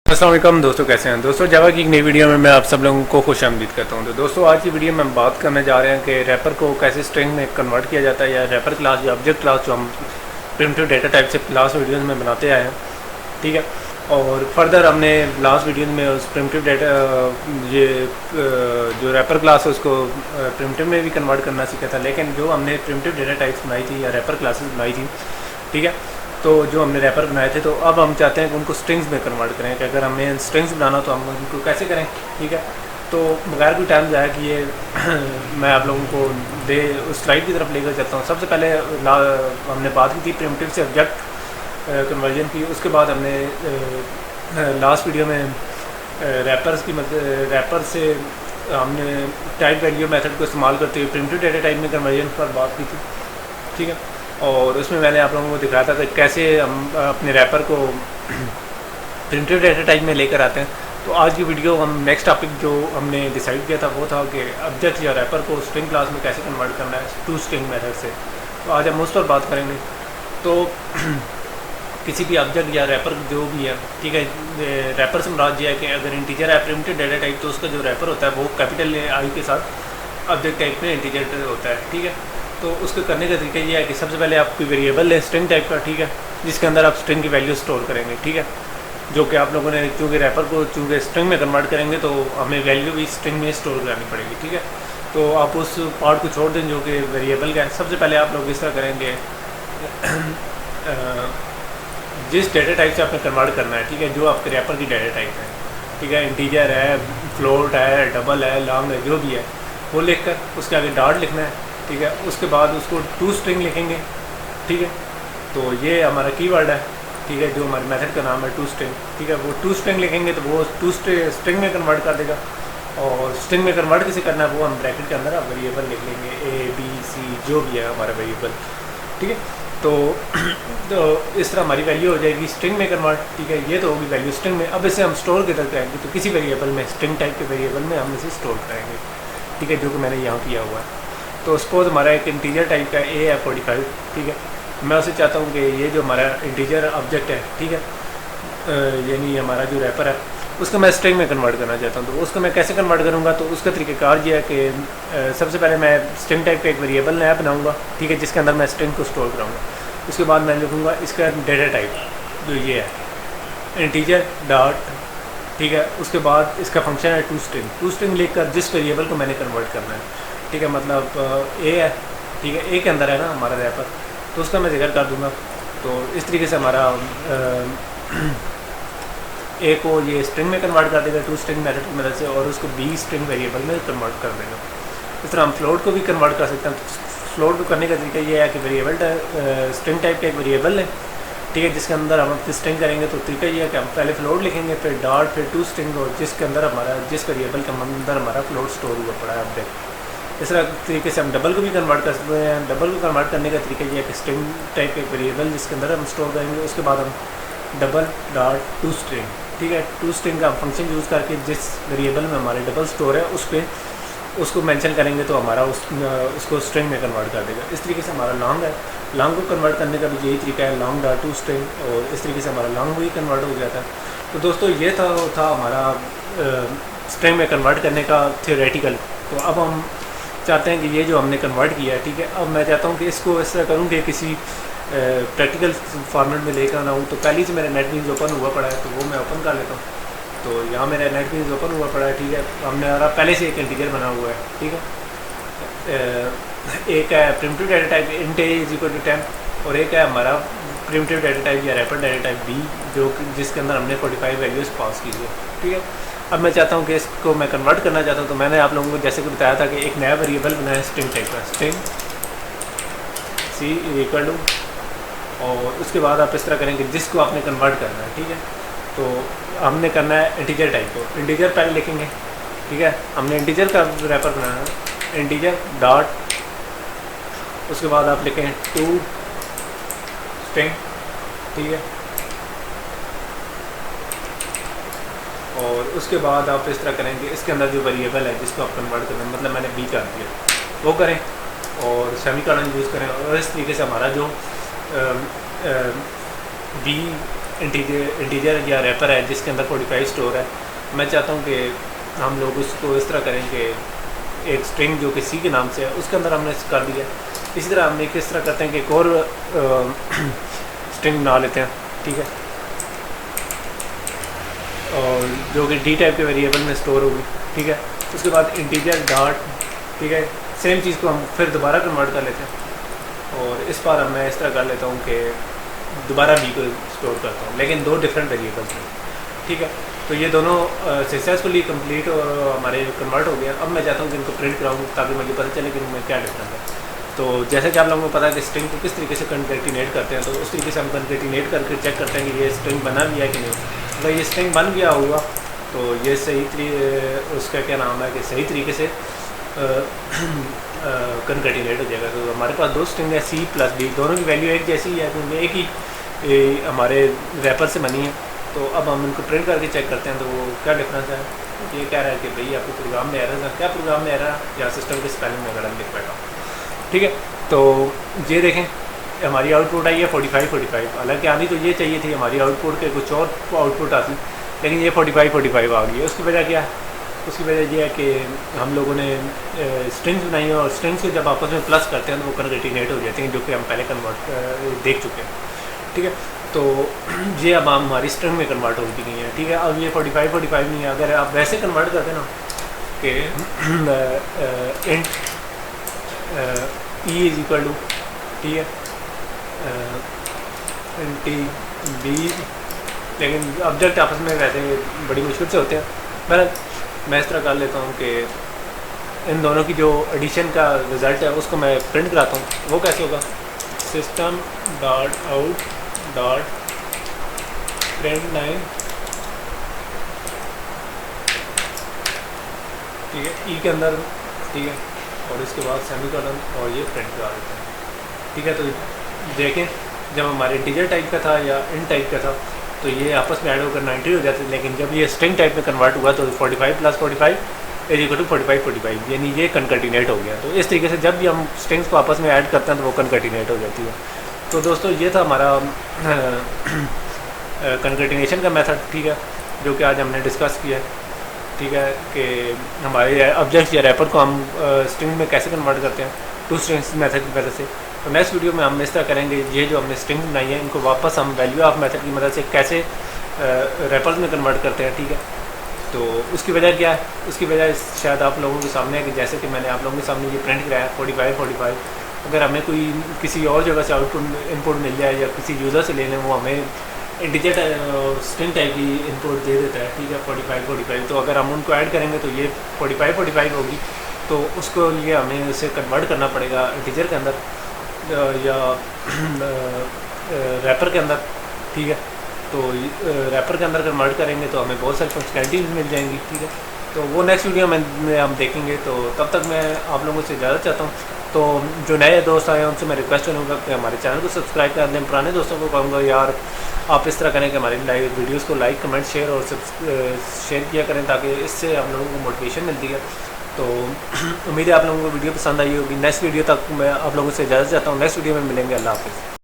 अस्सलाम वालेकुम दोस्तों, कैसे हैं दोस्तों। जावा की एक नई वीडियो में मैं आप सब लोगों को खुश आमदीद करता हूं। तो दोस्तों आज की वीडियो में हम बात करने जा रहे हैं कि रैपर को कैसे स्ट्रिंग में कन्वर्ट किया जाता है, या रैपर क्लास या ऑब्जेक्ट क्लास जो हम प्रिमिटिव डेटा टाइप से लास्ट वीडियोज़ में बनाते आए हैं, ठीक है। और फर्दर हमने लास्ट वीडियो में उस प्रिमिटिव डेटा ये जो रैपर क्लास है उसको प्रिमिटिव में भी कन्वर्ट करना सीखा था, लेकिन जो हमने प्रिमिटिव डेटा टाइप्स बनाई थी या रैपर क्लासेस बनाई थी, ठीक है, तो जो हमने रैपर बनाए थे, तो अब हम चाहते हैं कि उनको स्ट्रिंग्स में कन्वर्ट करें। कि अगर हमें स्ट्रिंग्स बनाना तो हम उनको कैसे करें, ठीक है। तो बगैर कोई टाइम जाए कि ये मैं आप लोगों को उस स्लाइड की तरफ लेकर चलता हूँ। सबसे पहले हमने बात की थी प्रिमिटिव से ऑब्जेक्ट कन्वर्जन की। उसके बाद हमने लास्ट वीडियो में रैपर्स की रैपर से हमने टाइप वैल्यू मेथड को इस्तेमाल करते हुए प्रिमिटिव डेटा टाइप में कन्वर्जन पर बात की थी, ठीक है। और उसमें मैंने आप लोगों को दिखाया था कि कैसे हम अपने रैपर को प्रिमिटिव डेटा टाइप में लेकर आते हैं। तो आज की वीडियो हम नेक्स्ट टॉपिक जो हमने डिसाइड किया था वो था कि ऑब्जेक्ट या रैपर को स्ट्रिंग क्लास में कैसे कन्वर्ट करना है टू स्ट्रिंग मेथड से। तो आज हम उस पर बात करेंगे। तो किसी भी ऑब्जेक्ट या रैपर जो भी है, ठीक है, रैपर से मुराद ये है कि अगर इंटीजर है प्रिमिटिव डेटा टाइप, तो उसका जो रैपर होता है वो कैपिटल आई के साथ ऑब्जेक्ट टाइप में इंटीजर होता है, ठीक है। तो उसको करने का तरीका ये है कि सबसे पहले आप कोई वेरिएबल लें स्ट्रिंग टाइप का, ठीक है, जिसके अंदर आप स्ट्रिंग की वैल्यू स्टोर करेंगे, ठीक है। जो कि आप लोगों ने चूँकि रैपर को चूँकि स्ट्रिंग में कन्वर्ट करेंगे तो हमें वैल्यू भी स्ट्रिंग में स्टोर करानी पड़ेगी, ठीक है। तो आप उस पार्ट को छोड़ दें जो कि वेरिएबल का है। सबसे पहले आप लोग इस तरह करेंगे जिस डेटा टाइप से आपने कन्वर्ट करना है, ठीक है, जो आपके रैपर की डेटा टाइप है, ठीक है, इंटीजर है, फ्लोट है, डबल है, लॉन्ग है, जो भी है वो लिख कर उसके आगे डॉट लिखना है, ठीक है। उसके बाद उसको टू स्ट्रिंग लिखेंगे, ठीक है। तो ये हमारा कीवर्ड है, ठीक है, जो हमारे मेथड का नाम है टू स्ट्रिंग, ठीक है। वो टू स्ट्रिंग लिखेंगे तो वो टू स्ट्रिंग में कन्वर्ट कर देगा। और स्ट्रिंग में कन्वर्ट कैसे करना है वो हम ब्रैकेट के अंदर आप वेरिएबल लिख लेंगे, A B C जो भी है हमारा वेरिएबल, ठीक है। तो इस तरह हमारी वैल्यू हो जाएगी स्ट्रिंग में कन्वर्ट, ठीक है। ये तो होगी वैल्यू स्ट्रिंग में। अब इसे हम स्टोर किधर करेंगे, तो किसी वेरिएबल में, स्ट्रिंग टाइप के वेरिएबल में हम इसे स्टोर करेंगे, ठीक है, जो कि मैंने यहाँ किया हुआ है। तो सपोज हमारा एक इंटीजर टाइप का A है 45, ठीक है। मैं उसे चाहता हूँ कि ये जो हमारा इंटीजर ऑब्जेक्ट है, ठीक है, यानी हमारा जो रैपर है उसको मैं स्ट्रिंग में कन्वर्ट करना चाहता हूँ। तो उसको मैं कैसे कन्वर्ट करूँगा, तो उसका तरीक़ाकार ये है कि सबसे पहले मैं स्ट्रिंग टाइप का एक वेरिएबल नया बनाऊँगा, ठीक है, जिसके अंदर मैं स्ट्रिंग को स्टोर कराऊँगा। उसके बाद मैं लिखूँगा इसका डेटा टाइप जो ये है इंटीजर डॉट, ठीक है। उसके बाद इसका फंक्शन है टू स्ट्रिंग लिखकर जिस वेरिएबल को मैंने कन्वर्ट करना है, ठीक है, मतलब A है, ठीक है, A के अंदर है ना हमारा रैपर, तो उसका मैं जिक्र कर दूँगा। तो इस तरीके से हमारा A को ये स्ट्रिंग में कन्वर्ट कर देगा टू स्ट्रिंग मेथड की मदद से, और उसको B स्ट्रिंग वेरिएबल में कन्वर्ट कर देगा। इस तरह हम फ्लोट को भी कन्वर्ट कर सकते हैं। तो फ्लोट को करने का तरीका ये है कि वेरिएबल स्ट्रिंग टाइप का एक वेरिएबल है, ठीक है, जिसके अंदर हम अपनी स्ट्रिंग करेंगे। तो तरीका ये है कि हम पहले फ्लोट लिखेंगे, फिर डॉट, फिर टू स्ट्रिंग, और जिसके अंदर हमारा जिस वेरिएबल के अंदर हमारा फ्लोट स्टोर हुआ पड़ा है ऑब्जेक्ट। इस तरह तरीके से हम डबल को भी कन्वर्ट कर सकते हैं। डबल को कन्वर्ट करने का तरीका ये है कि स्ट्रिंग टाइप का एक वेरिएबल जिसके अंदर हम स्टोर करेंगे, उसके बाद हम डबल डॉट टू स्ट्रिंग, ठीक है, टू स्ट्रिंग का फंक्शन यूज़ करके जिस वेरिएबल में हमारे डबल स्टोर है उस पर उसको मेंशन करेंगे तो हमारा उसको स्ट्रिंग में कन्वर्ट कर देगा। इस तरीके से हमारा लॉन्ग है, लॉन्ग को कन्वर्ट करने का भी यही तरीका है, लॉन्ग डॉट टू स्ट्रिंग, और इस तरीके से हमारा लॉन्ग भी कन्वर्ट हो गया था। तो दोस्तों ये था हमारा स्ट्रिंग में कन्वर्ट करने का थियोरेटिकल। तो अब हम चाहते हैं कि ये जो हमने कन्वर्ट किया है, ठीक है, अब मैं चाहता हूँ कि इसको इस तरह करूँ कि किसी प्रैक्टिकल फॉर्मेट में लेकर आना हूँ। तो पहले से मेरा नेटबीन्स ओपन हुआ पड़ा है, तो वो मैं ओपन कर लेता हूँ। तो यहाँ मेरा नेटबीन्स ओपन हुआ पड़ा है, ठीक है। हमने पहले से एक इंटीजर बना हुआ है, ठीक है। एक है primitive data type int A = 10, और एक है हमारा प्रिमिटिव डेटा टाइप या रैपर डेटा टाइप B, जो जिसके अंदर हमने 45 वैल्यूज़ पास की है, ठीक है। अब मैं चाहता हूँ कि इसको मैं कन्वर्ट करना चाहता हूँ। तो मैंने आप लोगों को जैसे कि बताया था कि एक नया वेरिएबल बनाया है स्ट्रिंग टाइप का, स्ट्रिंग C = और उसके बाद आप इस तरह करेंगे जिसको आपने कन्वर्ट करना है, ठीक है। तो हमने करना है इंटीजर टाइप को, इंटीजर पहले लिखेंगे, ठीक है। हमने इंटीजर का रैपर बनाना है, इंटीजर डॉट, उसके बाद आप लिखें टू स्ट्रिंग, ठीक है। और उसके बाद आप इस तरह करेंगे इसके अंदर जो वेरिएबल है जिसको आप कन्वर्ट करें, मतलब मैंने B कर दिया, वो करें और सेमीकोलन यूज़ करें। और इस तरीके से हमारा जो B इंटीजर या रैपर है जिसके अंदर 45 स्टोर है, मैं चाहता हूँ कि हम लोग उसको इस तरह करें कि एक स्ट्रिंग जो कि सी के नाम से है उसके अंदर हमने कर दिया। इसी तरह हम किस तरह करते हैं कि एक और स्ट्रिंग बना लेते हैं, ठीक है, और जो कि डी टाइप के वेरिएबल में स्टोर होगी, ठीक है। उसके बाद इंटीजर डॉट, ठीक है, सेम चीज़ को हम फिर दोबारा कन्वर्ट कर लेते हैं और इस बार मैं इस तरह कर लेता हूँ कि दोबारा बी को स्टोर करता हूँ, लेकिन दो डिफरेंट वेरिएबल्स में, ठीक है। तो ये दोनों सक्सेसफुली कंप्लीट हमारे कन्वर्ट हो गया। अब मैं चाहता हूँ कि इनको प्रिंट कराऊँ ताकि मुझे पता चले कि इनमें क्या डिफरेंस है। तो जैसे कि आप लोगों को पता है कि स्ट्रिंग को किस तरीके से कन्केटिनेट करते हैं, तो उस तरीके से हम कन्केटिनेट करके चेक करते हैं कि ये स्ट्रिंग बना भी है कि नहीं। अगर ये स्ट्रिंग बन गया हुआ तो ये सही उसका क्या नाम है कि सही तरीके से कन्केटिनेट हो जाएगा। तो हमारे पास दो स्ट्रिंग है सी प्लस डी, दोनों की वैल्यू एक जैसी ही है क्योंकि एक ही हमारे रैपर से बनी है। तो अब हम इनको प्रिंट करके चेक करते हैं तो वो क्या डिफरेंस है। ये कह रहा है कि भाई आपको प्रोग्राम में एरर है, क्या प्रोग्राम में एरर है या सिस्टम के स्पेलिंग में गलत लिख बैठा, ठीक है। तो ये देखें हमारी आउटपुट आई है 45 हालांकि आनी तो ये चाहिए थी हमारी आउटपुट के कुछ और आउटपुट आती, लेकिन ये 45 आ गई है। उसकी वजह क्या है? उसकी वजह ये है कि हम लोगों ने स्ट्रिंग्स बनाई है और स्ट्रिंग्स को जब आपस में प्लस करते हैं तो वो कन्केटिनेट हो जाती हैं, जो कि हम पहले कन्वर्ट देख चुके हैं, ठीक है। तो ये अब हमारी स्ट्रिंग में कन्वर्ट हो चुकी है, ठीक है। अब ये 45 नहीं है। अगर आप वैसे कन्वर्ट करते ना कि int e is equal to, ठीक है, इंट बी, लेकिन ऑब्जेक्ट आपस में वैसे बड़ी मुश्किल से होते हैं। मैं इस तरह कर लेता हूँ कि इन दोनों की जो एडिशन का रिज़ल्ट है उसको मैं प्रिंट कराता हूँ। वो कैसे होगा? System dot out dot print 9, ठीक है, ई के अंदर, ठीक है, और इसके बाद सेमीकोलन और ये प्रिंट करा देते हैं, ठीक है। तो देखें जब हमारे इंटीजर टाइप का था या इन टाइप का था तो ये आपस में ऐड होकर 90 हो जाते, लेकिन जब ये स्ट्रिंग टाइप में कन्वर्ट हुआ तो 45 + 45 इज इक्वल टू 45 यानी ये कन्केटिनेट हो गया। तो इस तरीके से जब भी हम स्ट्रिंग्स को आपस में ऐड करते हैं तो वो कन्केटिनेट हो जाती है। तो दोस्तों ये था हमारा कन्केटिनेशन का मेथड, ठीक है, जो कि आज हमने डिस्कस किया है, ठीक है, कि हमारे ऑब्जेक्ट्स या रैपर को हम स्ट्रिंग में कैसे कन्वर्ट करते हैं टू स्ट्रिंग्स मेथड की वजह से। तो नेक्स्ट वीडियो में हम इस तरह करेंगे, ये जो हमने स्ट्रिंग बनाई है इनको वापस हम वैल्यू ऑफ मेथड की मदद से कैसे रैपर्स में कन्वर्ट करते हैं, ठीक है। तो उसकी वजह क्या है? उसकी वजह शायद आप लोगों के सामने है कि जैसे कि मैंने आप लोगों के सामने ये प्रिंट कराया 45 अगर हमें कोई किसी और जगह से आउटपुट इनपुट मिल जाए या किसी यूज़र से ले लें, वो हमें इंटीजर स्ट्रिंग टाइप की इनपुट दे देता है, ठीक है, 45 तो अगर हम उनको ऐड करेंगे तो ये 45 होगी। तो उसको लिए हमें उसे कन्वर्ट करना पड़ेगा इंटीजर के अंदर या रैपर के अंदर, ठीक है। तो रैपर के अंदर कन्वर्ट करेंगे तो हमें बहुत सारी फंक्शनैलिटीज़ मिल जाएंगी, ठीक है। तो वो नेक्स्ट वीडियो में हम देखेंगे। तो तब तक मैं आप लोगों से इजाज़त चाहता हूँ। तो जो नए दोस्त आए हैं उनसे मैं रिक्वेस्ट करूँगा कि हमारे चैनल को सब्सक्राइब कर दें। पुराने दोस्तों को कहूँगा यार आप इस तरह करें कि हमारी लाइव वीडियोस को लाइक, कमेंट, शेयर और शेयर किया करें ताकि इससे हम लोगों को मोटिवेशन मिलती है। तो उम्मीद है आप लोगों को वीडियो पसंद आई होगी। नेक्स्ट वीडियो तक मैं आप लोगों से इजाज़त चाहता हूँ। नेक्स्ट वीडियो में मिलेंगे। अल्लाह हाफ़िज़।